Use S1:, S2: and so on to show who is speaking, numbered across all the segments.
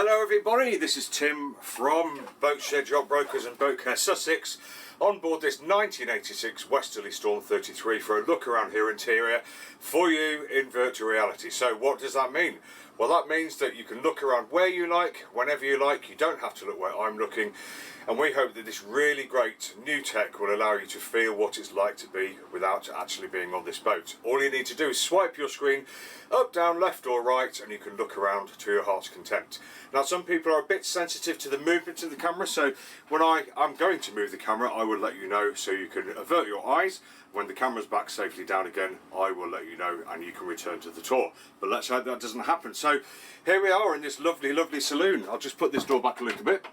S1: Hello everybody, this is Tim from Boatshed Yacht Brokers and Boat Care Sussex on board this 1986 Westerly Storm 33 for a look around here interior for you in virtual reality. So what does that mean? Well, that means that you can look around where you like, whenever you like. You don't have to look where I'm looking, and we hope that this really great new tech will allow you to feel what it's like to be without actually being on this boat. All you need to do is swipe your screen up, down, left or right, and you can look around to your heart's content. Now, some people are a bit sensitive to the movement of the camera, so when I'm going to move the camera, I will let you know so you can avert your eyes. When the camera's back safely down again, I will let you know and you can return to the tour. But let's hope that doesn't happen. So here we are in this lovely, lovely saloon. I'll just put this door back a little bit.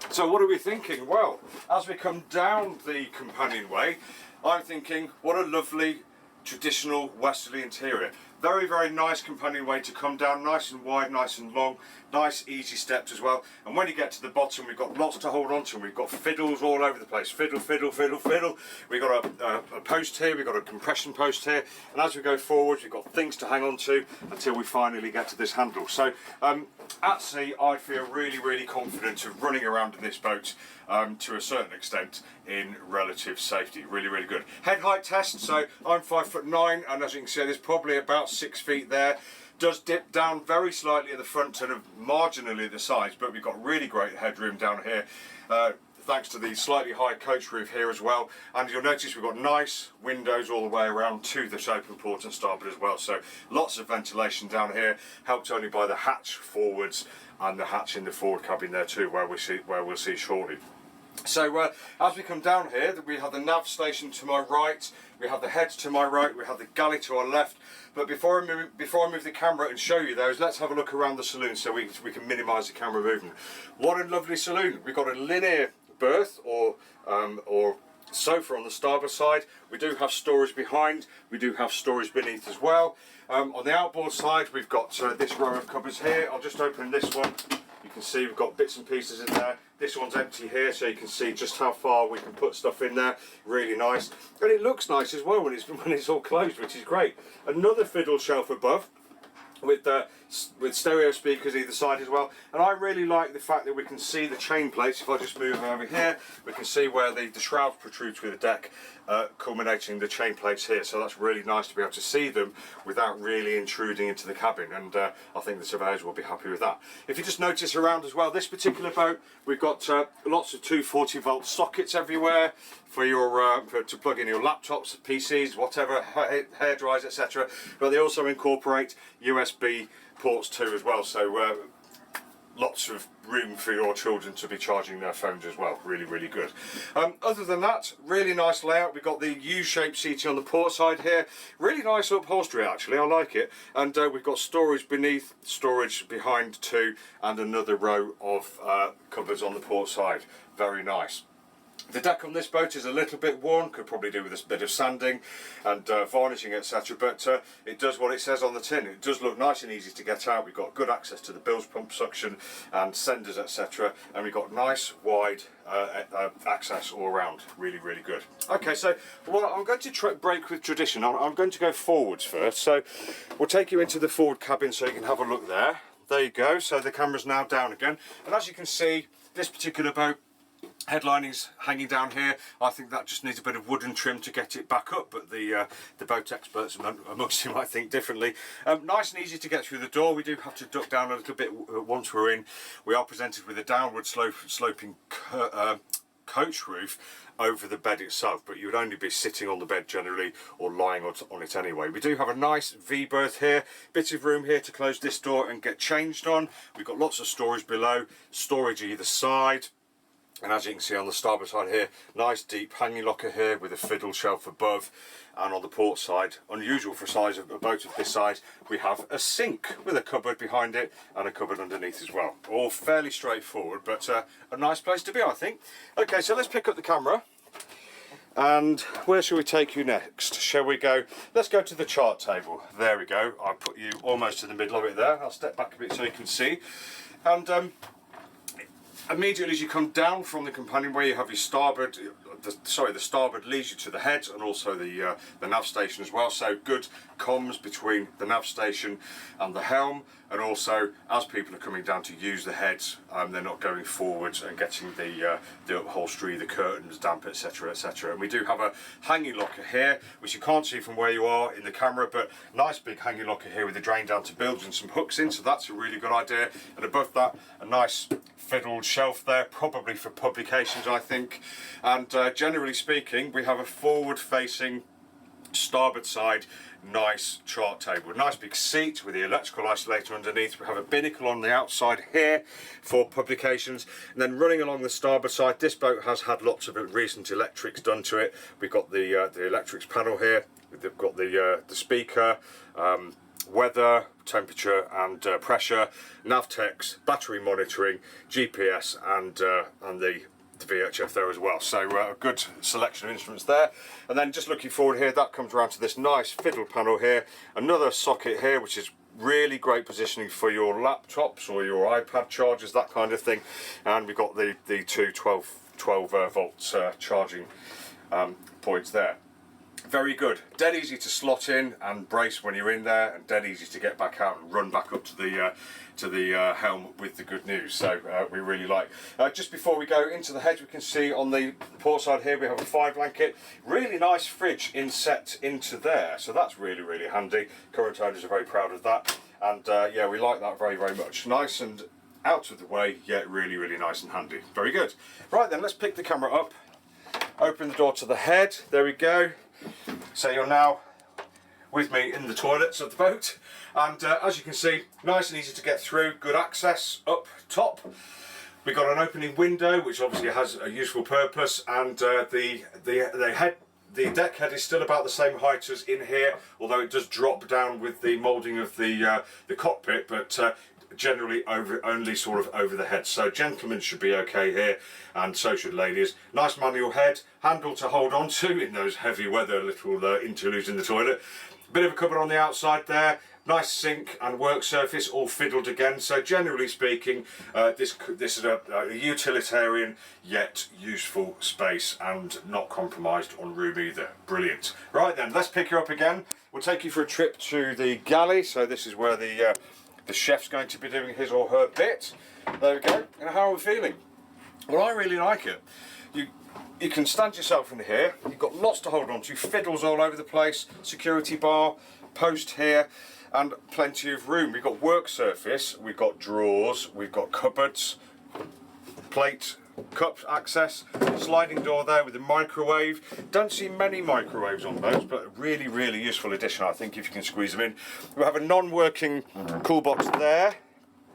S1: So what are we thinking? Well, as we come down the companionway, I'm thinking what a lovely traditional westerly interior. Very, very nice companionway to come down, nice and wide, nice and long, nice easy steps as well. And when you get to the bottom, we've got lots to hold on to. We've got fiddles all over the place. Fiddle, fiddle, fiddle, fiddle. We've got a post here, we've got a compression post here. And as we go forward, we've got things to hang on to until we finally get to this handle. So at sea, I feel really, really confident of running around in this boat to a certain extent in relative safety. Really, really good. Head height test, so I'm 5'9", and as you can see, there's probably about 6 feet there. Does dip down very slightly at the front and marginally at the sides, but we've got really great headroom down here. Thanks to the slightly high coach roof here as well, and you'll notice we've got nice windows all the way around to this open port and starboard as well, so lots of ventilation down here, helped only by the hatch forwards and the hatch in the forward cabin there too, where we'll see shortly. So as we come down here, we have the nav station to my right, we have the head to my right, we have the galley to our left. But before I move the camera and show you those, let's have a look around the saloon so we can minimise the camera movement. What a lovely saloon! We've got a linear berth or sofa on the starboard side. We do have storage behind, we do have storage beneath as well. On the outboard side, we've got this row of cupboards here. I'll just open this one. You can see we've got bits and pieces in there. This one's empty here, so you can see just how far we can put stuff in there. Really nice, and it looks nice as well when it's all closed, which is great. Another fiddle shelf above with stereo speakers either side as well, and I really like the fact that we can see the chain plates. If I just move over here, we can see where the shrouds protrude through the deck, culminating the chain plates here, so that's really nice to be able to see them without really intruding into the cabin, and I think the surveyors will be happy with that. If you just notice around as well, this particular boat, we've got lots of 240-volt sockets everywhere for your to plug in your laptops, PCs, whatever, hair dryers, etc. But they also incorporate USB ports too as well, so lots of room for your children to be charging their phones as well. Really, really good. Other than that, really nice layout. We've got the U-shaped seating on the port side here. Really nice upholstery actually, I like it. And we've got storage beneath, storage behind too, and another row of cupboards on the port side. Very nice. The deck on this boat is a little bit worn, could probably do with a bit of sanding and varnishing, etc. But it does what it says on the tin. It does look nice and easy to get out. We've got good access to the bilge pump suction and senders, etc. And we've got nice wide access all around. Really, really good. Okay, so well, I'm going to break with tradition. I'm going to go forwards first. So we'll take you into the forward cabin so you can have a look there. There you go. So the camera's now down again. And as you can see, this particular boat, headlining's hanging down here. I think that just needs a bit of wooden trim to get it back up, but the boat experts amongst you might think differently. Nice and easy to get through the door. We do have to duck down a little bit once we're in. We are presented with a downward sloping coach roof over the bed itself, but you would only be sitting on the bed generally or lying on it anyway. We do have a nice V berth here, bit of room here to close this door and get changed on. We've got lots of storage below, storage either side. And as you can see on the starboard side here, nice deep hanging locker here with a fiddle shelf above, and on the port side, unusual for a size of a boat of this size, we have a sink with a cupboard behind it and a cupboard underneath as well. All fairly straightforward, but a nice place to be, I think. Okay, so let's pick up the camera. And where shall we take you next? Shall we go, let's go to the chart table. There we go. I'll put you almost in the middle of it there. I'll step back a bit so you can see. And immediately as you come down from the companionway, you have your starboard, the starboard leads you to the head and also the nav station as well. So good comms between the nav station and the helm, and also as people are coming down to use the heads, they're not going forwards and getting the upholstery, the curtains damp, etc, etc. And we do have a hanging locker here, which you can't see from where you are in the camera, but nice big hanging locker here with the drain down to bilge and some hooks in, so that's a really good idea. And above that, a nice fiddled shelf there, probably for publications, I think. And generally speaking, we have a forward facing starboard side nice chart table, nice big seat with the electrical isolator underneath. We have a binnacle on the outside here for publications, and then running along the starboard side, this boat has had lots of recent electrics done to it. We've got the electrics panel here, we've got the speaker, weather, temperature and pressure, Navtex, battery monitoring, GPS and the VHF there as well. So a good selection of instruments there. And then just looking forward here, that comes around to this nice fiddle panel here, another socket here which is really great positioning for your laptops or your iPad chargers, that kind of thing. And we've got the two 12 volts charging points there. Very good, dead easy to slot in and brace when you're in there, and dead easy to get back out and run back up to the helm with the good news. So we really like. Just before we go into the head, we can see on the port side here we have a 5 blanket, really nice fridge inset into there, so that's really, really handy. Current owners are very proud of that, and yeah, we like that very, very much. Nice and out of the way, yet really, really nice and handy. Very good. Right then, let's pick the camera up, open the door to the head, there we go. So you're now with me in the toilets of the boat, and as you can see, nice and easy to get through, good access up top. We've got an opening window which obviously has a useful purpose, and the deck head is still about the same height as in here, although it does drop down with the moulding of the cockpit, but generally only sort of over the head. So gentlemen should be okay here, and so should ladies. Nice manual head, handle to hold on to in those heavy weather little interludes in the toilet. Bit of a cupboard on the outside there, nice sink and work surface, all fiddled again. So generally speaking, this is a utilitarian yet useful space, and not compromised on room either. Brilliant. Right then, let's pick you up again. We'll take you for a trip to the galley. So this is where the chef's going to be doing his or her bit. There we go. And how are we feeling? Well, I really like it. You can stand yourself in here. You've got lots to hold on to, fiddles all over the place, security bar, post here, and plenty of room. We've got work surface, we've got drawers, we've got cupboards, plate, cup access, sliding door there with a microwave. Don't see many microwaves on boats, but a really, really useful addition, I think, if you can squeeze them in. We have a non-working cool box there,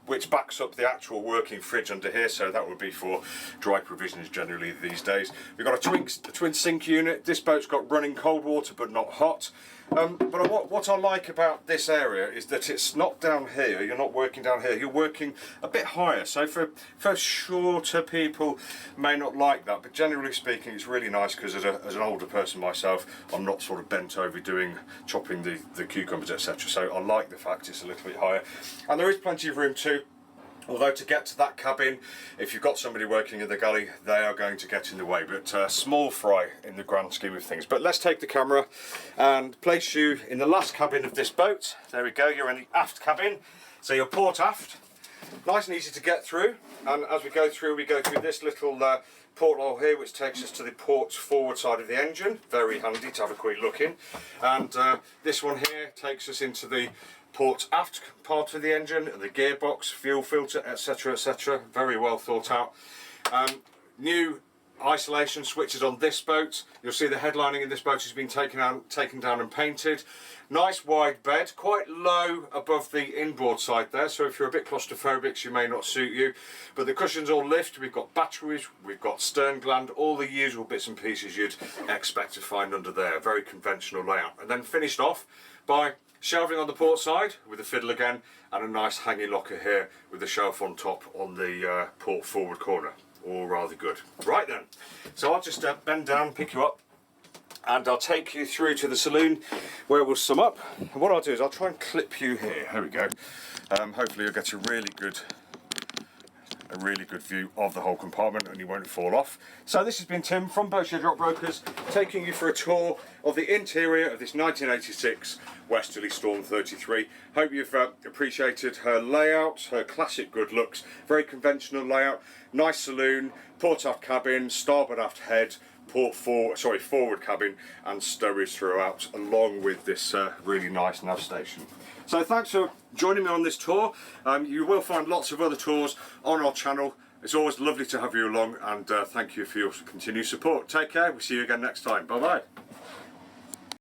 S1: which backs up the actual working fridge under here, so that would be for dry provisions generally these days. We've got a twin sink unit. This boat's got running cold water but not hot. But what I like about this area is that it's not down here, you're not working down here, you're working a bit higher. So for shorter people may not like that, but generally speaking it's really nice, because as an older person myself, I'm not sort of bent over chopping the cucumbers, etc. So I like the fact it's a little bit higher. And there is plenty of room too. Although to get to that cabin, if you've got somebody working in the galley, they are going to get in the way, but small fry in the grand scheme of things. But let's take the camera and place you in the last cabin of this boat. There we go, you're in the aft cabin. So you're port aft, nice and easy to get through. And as we go through this little porthole here, which takes us to the port forward side of the engine. Very handy to have a quick look in. And this one here takes us into the port aft part of the engine, the gearbox, fuel filter, etc, etc. Very well thought out. New isolation switches on this boat. You'll see the headlining in this boat has been taken down and painted. Nice wide bed, quite low above the inboard side there, so if you're a bit claustrophobic she may not suit you. But the cushions all lift, we've got batteries, we've got stern gland, all the usual bits and pieces you'd expect to find under there. Very conventional layout. And then finished off by shelving on the port side with a fiddle again, and a nice hanging locker here with a shelf on top on the port forward corner. All rather good. Right then, so I'll just bend down, pick you up, and I'll take you through to the saloon where we'll sum up. And what I'll do is I'll try and clip you here. Here we go. Hopefully you'll get a really good view of the whole compartment and you won't fall off. So this has been Tim from Boatshed Yacht Brokers, taking you for a tour of the interior of this 1986 Westerly Storm 33. Hope you've appreciated her layout, her classic good looks, very conventional layout, nice saloon, port aft cabin, starboard aft head, forward cabin and stowage throughout, along with this really nice nav station. So thanks for joining me on this tour. You will find lots of other tours on our channel. It's always lovely to have you along, and thank you for your continued support. Take care, we'll see you again next time. Bye bye.